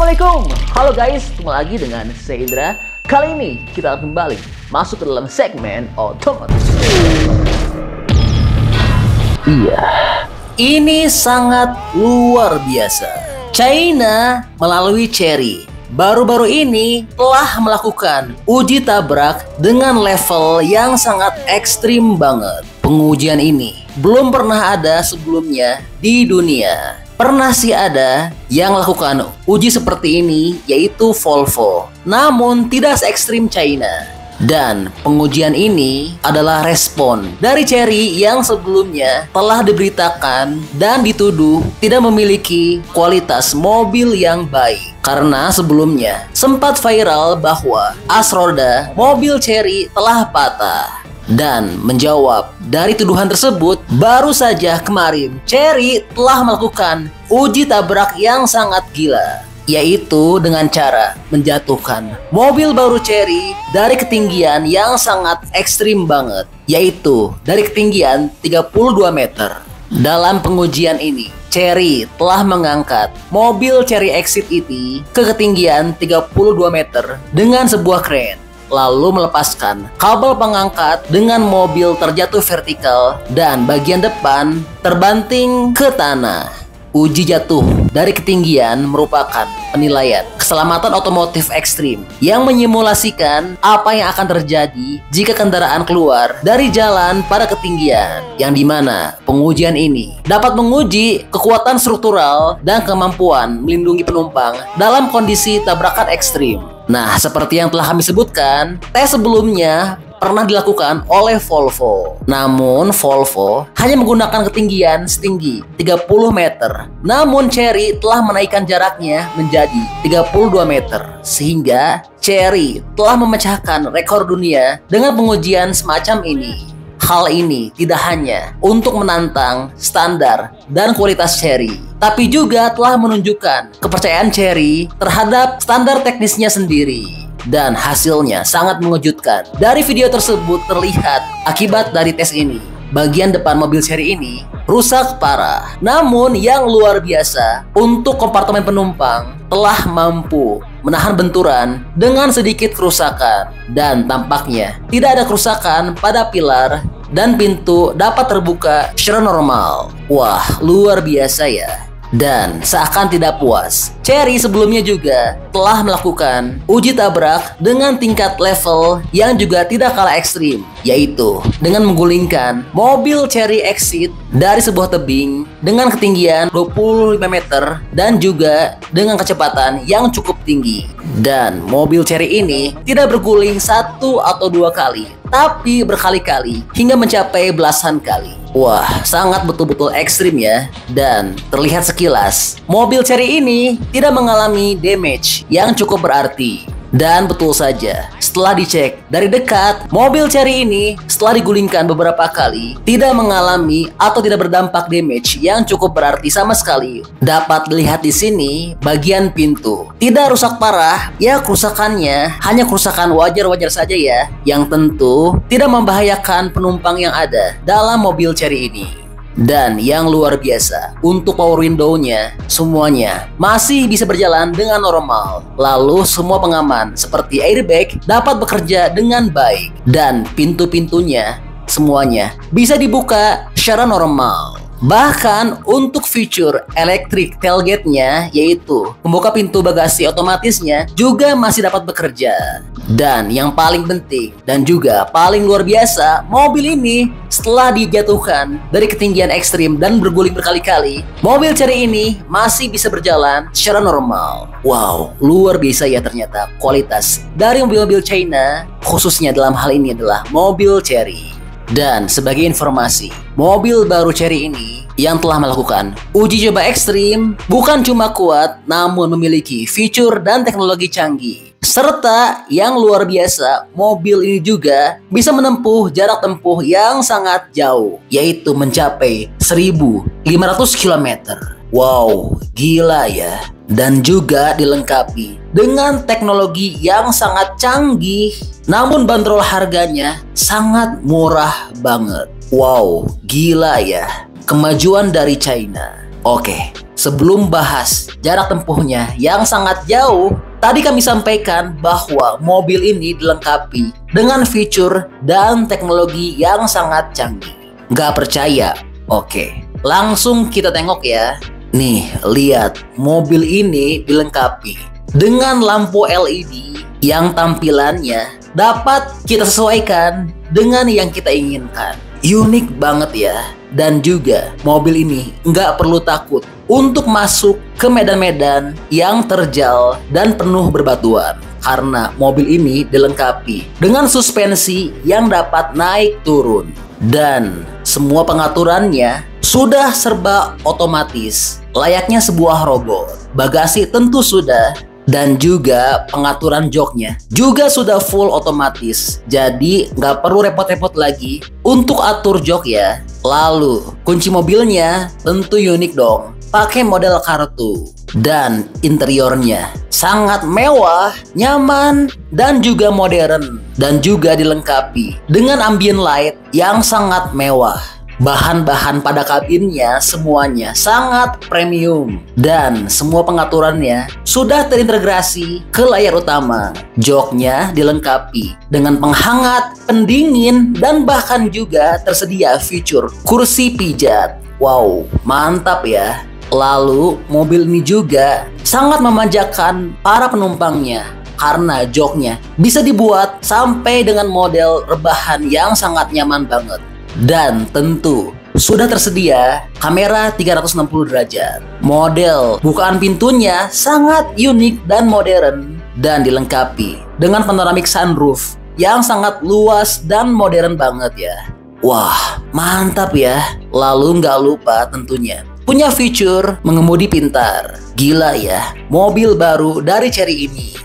Assalamualaikum, halo guys, ketemu lagi dengan saya Indra. Kali ini kita akan kembali masuk ke dalam segmen otomotif. Iya, ini sangat luar biasa. China melalui Chery baru-baru ini telah melakukan uji tabrak dengan level yang sangat ekstrim banget. Pengujian ini belum pernah ada sebelumnya di dunia. Pernah sih ada yang melakukan uji seperti ini, yaitu Volvo, namun tidak se-ekstrim China. Dan pengujian ini adalah respon dari Chery yang sebelumnya telah diberitakan dan dituduh tidak memiliki kualitas mobil yang baik. Karena sebelumnya sempat viral bahwa as roda mobil Chery telah patah. Dan menjawab dari tuduhan tersebut, baru saja kemarin Chery telah melakukan uji tabrak yang sangat gila, yaitu dengan cara menjatuhkan mobil baru Chery dari ketinggian yang sangat ekstrim banget, yaitu dari ketinggian 32 meter. Dalam pengujian ini, Chery telah mengangkat mobil Chery Exit ET ke ketinggian 32 meter dengan sebuah kren, lalu melepaskan kabel pengangkat dengan mobil terjatuh vertikal dan bagian depan terbanting ke tanah. Uji jatuh dari ketinggian merupakan penilaian keselamatan otomotif ekstrim yang menyimulasikan apa yang akan terjadi jika kendaraan keluar dari jalan pada ketinggian, yang dimana pengujian ini dapat menguji kekuatan struktural dan kemampuan melindungi penumpang dalam kondisi tabrakan ekstrim. Nah, seperti yang telah kami sebutkan, tes sebelumnya pernah dilakukan oleh Volvo. Namun Volvo hanya menggunakan ketinggian setinggi 30 meter. Namun Chery telah menaikkan jaraknya menjadi 32 meter. Sehingga Chery telah memecahkan rekor dunia dengan pengujian semacam ini. Hal ini tidak hanya untuk menantang standar dan kualitas Chery, tapi juga telah menunjukkan kepercayaan Chery terhadap standar teknisnya sendiri. Dan hasilnya sangat mengejutkan. Dari video tersebut terlihat akibat dari tes ini, bagian depan mobil Chery ini rusak parah. Namun yang luar biasa, untuk kompartemen penumpang telah mampu menahan benturan dengan sedikit kerusakan. Dan tampaknya tidak ada kerusakan pada pilar dan pintu dapat terbuka secara normal. Wah, luar biasa ya. Dan seakan tidak puas, Chery sebelumnya juga telah melakukan uji tabrak dengan tingkat level yang juga tidak kalah ekstrim, yaitu dengan menggulingkan mobil Chery Exit dari sebuah tebing dengan ketinggian 25 meter dan juga dengan kecepatan yang cukup tinggi. Dan mobil Chery ini tidak berguling satu atau dua kali, tapi berkali-kali hingga mencapai belasan kali. Wah, sangat betul-betul ekstrim ya. Dan terlihat sekilas, mobil Chery ini tidak mengalami damage yang cukup berarti. Dan betul saja, setelah dicek dari dekat, mobil Chery ini setelah digulingkan beberapa kali tidak mengalami atau tidak berdampak damage yang cukup berarti sama sekali. Dapat dilihat di sini, bagian pintu tidak rusak parah. Ya, kerusakannya hanya kerusakan wajar-wajar saja ya, yang tentu tidak membahayakan penumpang yang ada dalam mobil Chery ini. Dan yang luar biasa, untuk power window-nya semuanya masih bisa berjalan dengan normal. Lalu semua pengaman seperti airbag dapat bekerja dengan baik. Dan pintu-pintunya semuanya bisa dibuka secara normal. Bahkan untuk fitur electric tailgate-nya, yaitu membuka pintu bagasi otomatisnya, juga masih dapat bekerja. Dan yang paling penting dan juga paling luar biasa, mobil ini setelah dijatuhkan dari ketinggian ekstrim dan berguling berkali-kali, mobil Chery ini masih bisa berjalan secara normal. Wow, luar biasa ya ternyata kualitas dari mobil-mobil China, khususnya dalam hal ini adalah mobil Chery. Dan sebagai informasi, mobil baru Chery ini yang telah melakukan uji coba ekstrim bukan cuma kuat, namun memiliki fitur dan teknologi canggih. Serta yang luar biasa, mobil ini juga bisa menempuh jarak tempuh yang sangat jauh, yaitu mencapai 1.500 km. Wow, gila ya. Dan juga dilengkapi dengan teknologi yang sangat canggih, namun bandrol harganya sangat murah banget. Wow, gila ya. Kemajuan dari China. Oke, sebelum bahas jarak tempuhnya yang sangat jauh, tadi kami sampaikan bahwa mobil ini dilengkapi dengan fitur dan teknologi yang sangat canggih. Nggak percaya? Oke, langsung kita tengok ya. Nih, lihat, mobil ini dilengkapi dengan lampu LED yang tampilannya dapat kita sesuaikan dengan yang kita inginkan. Unik banget ya. Dan juga mobil ini nggak perlu takut untuk masuk ke medan-medan yang terjal dan penuh berbatuan. Karena mobil ini dilengkapi dengan suspensi yang dapat naik turun. Dan semua pengaturannya sudah serba otomatis, layaknya sebuah robot. Bagasi tentu sudah. Dan juga pengaturan joknya juga sudah full otomatis. Jadi nggak perlu repot-repot lagi untuk atur jok ya. Lalu kunci mobilnya tentu unik dong, pakai model kartu. Dan interiornya sangat mewah, nyaman, dan juga modern. Dan juga dilengkapi dengan ambient light yang sangat mewah. Bahan-bahan pada kabinnya semuanya sangat premium. Dan semua pengaturannya sudah terintegrasi ke layar utama. Joknya dilengkapi dengan penghangat, pendingin, dan bahkan juga tersedia fitur kursi pijat. Wow, mantap ya. Lalu mobil ini juga sangat memanjakan para penumpangnya karena joknya bisa dibuat sampai dengan model rebahan yang sangat nyaman banget. Dan tentu sudah tersedia kamera 360 derajat. Model bukaan pintunya sangat unik dan modern. Dan dilengkapi dengan panoramic sunroof yang sangat luas dan modern banget ya. Wah, mantap ya. Lalu nggak lupa tentunya punya fitur mengemudi pintar. Gila ya, mobil baru dari Chery ini.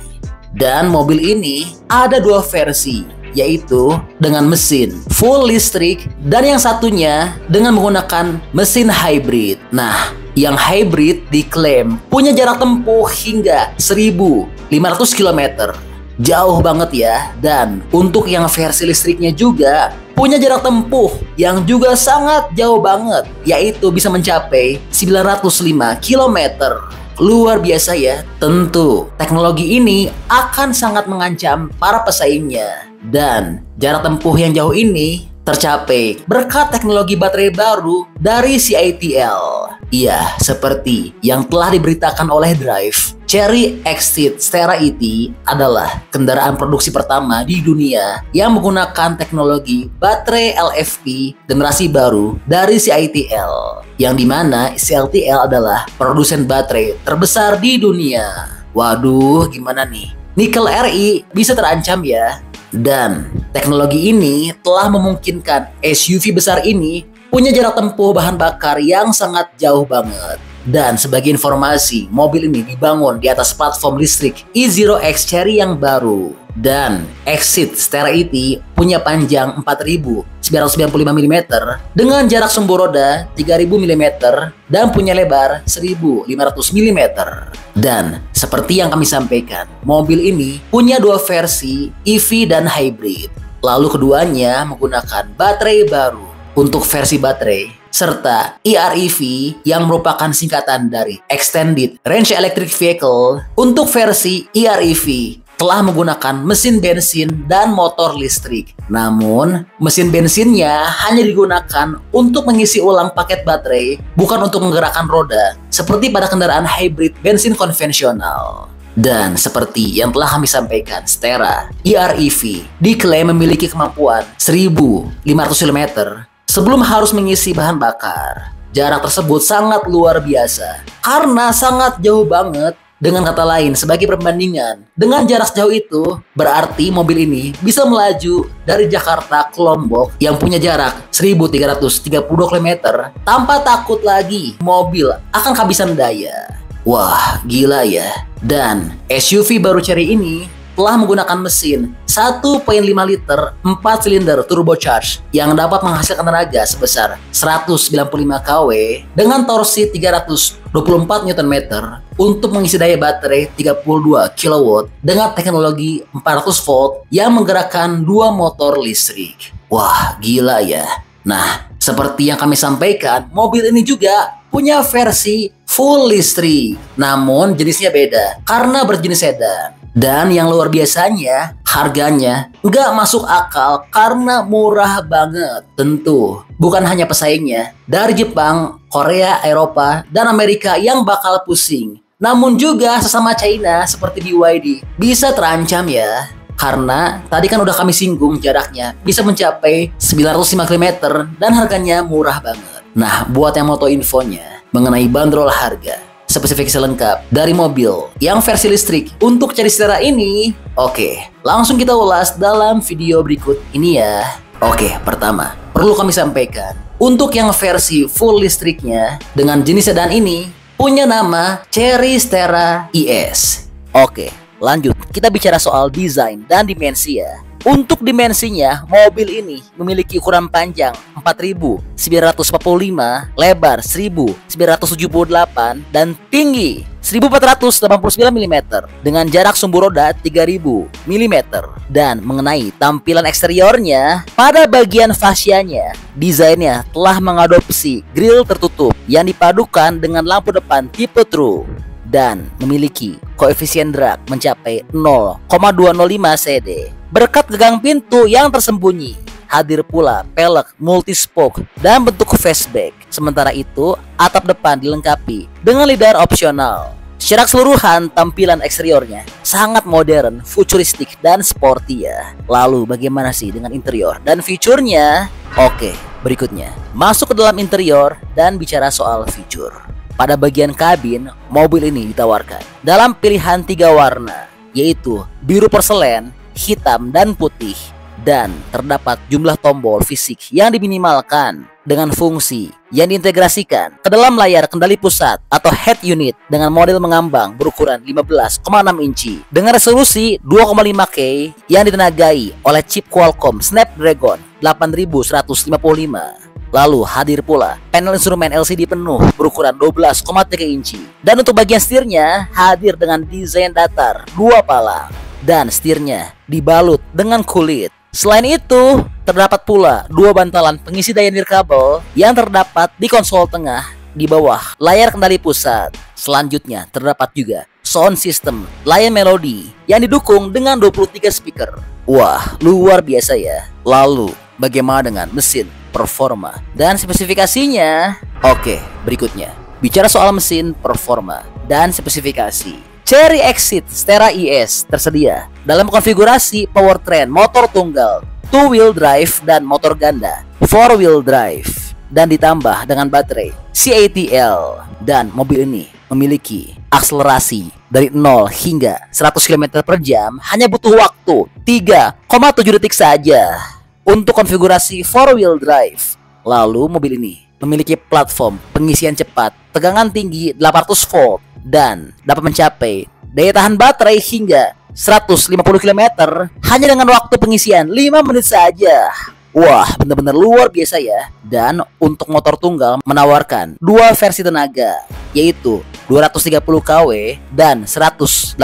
Dan mobil ini ada dua versi, yaitu dengan mesin full listrik dan yang satunya dengan menggunakan mesin hybrid. Nah, yang hybrid diklaim punya jarak tempuh hingga 1.500 km. Jauh banget ya. Dan untuk yang versi listriknya juga punya jarak tempuh yang juga sangat jauh banget, yaitu bisa mencapai 905 km. Luar biasa ya. Tentu teknologi ini akan sangat mengancam para pesaingnya. Dan jarak tempuh yang jauh ini tercapai berkat teknologi baterai baru dari CATL. Iya, seperti yang telah diberitakan oleh Drive, Chery Exit Stera ET adalah kendaraan produksi pertama di dunia yang menggunakan teknologi baterai LFP generasi baru dari CATL, yang dimana CATL adalah produsen baterai terbesar di dunia. Waduh, gimana nih? Nikel Ri bisa terancam ya. Dan teknologi ini telah memungkinkan SUV besar ini punya jarak tempuh bahan bakar yang sangat jauh banget. Dan sebagai informasi, mobil ini dibangun di atas platform listrik E0X Chery yang baru. Dan Exit Stera ET punya panjang 4.995 mm dengan jarak sumbu roda 3.000 mm dan punya lebar 1.500 mm. Dan seperti yang kami sampaikan, mobil ini punya dua versi, EV dan hybrid. Lalu keduanya menggunakan baterai baru untuk versi baterai serta EREV yang merupakan singkatan dari Extended Range Electric Vehicle. Untuk versi EREV telah menggunakan mesin bensin dan motor listrik. Namun, mesin bensinnya hanya digunakan untuk mengisi ulang paket baterai, bukan untuk menggerakkan roda, seperti pada kendaraan hybrid bensin konvensional. Dan seperti yang telah kami sampaikan, Stera EREV diklaim memiliki kemampuan 1.500 km sebelum harus mengisi bahan bakar. Jarak tersebut sangat luar biasa karena sangat jauh banget. Dengan kata lain, sebagai perbandingan, dengan jarak sejauh itu, berarti mobil ini bisa melaju dari Jakarta ke Lombok yang punya jarak 1.332 km tanpa takut lagi mobil akan kehabisan daya. Wah, gila ya. Dan SUV baru Chery ini telah menggunakan mesin 1,5 liter 4 silinder turbocharged yang dapat menghasilkan tenaga sebesar 195 kW dengan torsi 324 Nm untuk mengisi daya baterai 32 kW dengan teknologi 400 volt yang menggerakkan dua motor listrik. Wah, gila ya. Nah, seperti yang kami sampaikan, mobil ini juga punya versi full listrik. Namun jenisnya beda karena berjenis sedan. Dan yang luar biasanya, harganya nggak masuk akal karena murah banget. Tentu, bukan hanya pesaingnya dari Jepang, Korea, Eropa, dan Amerika yang bakal pusing. Namun juga sesama China seperti BYD bisa terancam ya. Karena tadi kan udah kami singgung jaraknya bisa mencapai 905 km dan harganya murah banget. Nah, buat yang mau tahu infonya mengenai bandrol harga, spesifikasi lengkap dari mobil yang versi listrik untuk cari Xterra ini, oke, langsung kita ulas dalam video berikut ini ya. Oke, pertama, perlu kami sampaikan, untuk yang versi full listriknya dengan jenis sedan ini punya nama Chery Xterra ES. Oke, lanjut, kita bicara soal desain dan dimensi ya. Untuk dimensinya, mobil ini memiliki ukuran panjang 4.945, lebar 1.978, dan tinggi 1.489 mm dengan jarak sumbu roda 3.000 mm. Dan mengenai tampilan eksteriornya, pada bagian fasianya, desainnya telah mengadopsi grill tertutup yang dipadukan dengan lampu depan tipe True dan memiliki koefisien drag mencapai 0,205 cd. Berkat gagang pintu yang tersembunyi, hadir pula pelek multispoke dan bentuk fastback. Sementara itu, atap depan dilengkapi dengan lidar opsional. Secara keseluruhan, tampilan eksteriornya sangat modern, futuristik, dan sporty ya. Lalu bagaimana sih dengan interior dan fiturnya? Oke, berikutnya masuk ke dalam interior dan bicara soal fitur. Pada bagian kabin, mobil ini ditawarkan dalam pilihan 3 warna, yaitu biru porselen, hitam, dan putih. Dan terdapat jumlah tombol fisik yang diminimalkan dengan fungsi yang diintegrasikan ke dalam layar kendali pusat atau head unit dengan model mengambang berukuran 15,6 inci dengan resolusi 2,5K yang ditenagai oleh chip Qualcomm Snapdragon 8155. Lalu hadir pula panel instrumen LCD penuh berukuran 12,3 inci. Dan untuk bagian setirnya hadir dengan desain datar 2 palang. Dan setirnya dibalut dengan kulit. Selain itu, terdapat pula 2 bantalan pengisi daya nirkabel yang terdapat di konsol tengah di bawah layar kendali pusat. Selanjutnya terdapat juga sound system Lion Melody yang didukung dengan 23 speaker. Wah, luar biasa ya. Lalu, bagaimana dengan mesin, performa, dan spesifikasinya? Oke, berikutnya bicara soal mesin, performa, dan spesifikasi. Chery Exit Xterra ES tersedia dalam konfigurasi powertrain motor tunggal, 2-wheel drive, dan motor ganda, 4-wheel drive, dan ditambah dengan baterai CATL. Dan mobil ini memiliki akselerasi dari 0 hingga 100 km per jam hanya butuh waktu 3,7 detik saja. Untuk konfigurasi 4-wheel drive, lalu mobil ini memiliki platform pengisian cepat tegangan tinggi 800 volt dan dapat mencapai daya tahan baterai hingga 150 km hanya dengan waktu pengisian 5 menit saja. Wah, benar-benar luar biasa ya. Dan untuk motor tunggal menawarkan 2 versi tenaga, yaitu 230 kW dan 185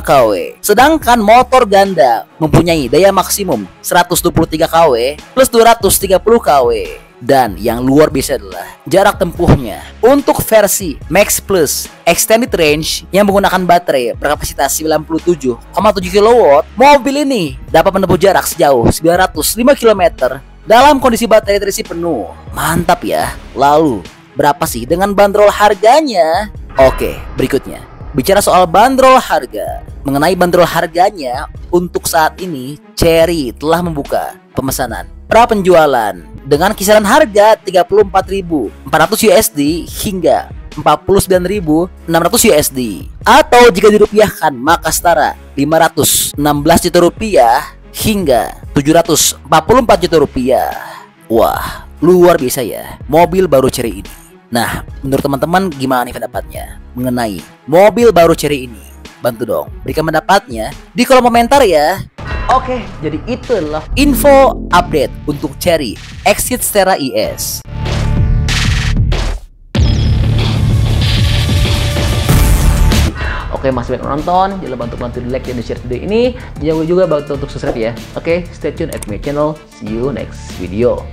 kW. Sedangkan motor ganda mempunyai daya maksimum 123 kW plus 230 kW. Dan yang luar biasa adalah jarak tempuhnya. Untuk versi Max Plus Extended Range yang menggunakan baterai berkapasitas 97,7 kW, mobil ini dapat menempuh jarak sejauh 905 km dalam kondisi baterai terisi penuh. Mantap ya. Lalu, berapa sih dengan bandrol harganya? Oke, berikutnya bicara soal bandrol harga. Mengenai bandrol harganya, untuk saat ini Chery telah membuka pemesanan pra-penjualan dengan kisaran harga 34.400 USD hingga 49.600 USD. Atau jika dirupiahkan maka setara 516 juta rupiah hingga 744 juta rupiah. Wah, luar biasa ya mobil baru Chery ini. Nah, menurut teman-teman gimana nih pendapatnya mengenai mobil baru Chery ini? Bantu dong berikan pendapatnya di kolom komentar ya. Oke, jadi itulah info update untuk Chery Exit Xterra ES. Oke, masih banyak nonton, jangan lupa untuk bantu di like dan di share video ini. Jangan lupa juga bantu untuk subscribe ya. Oke, stay tune at my channel. See you next video.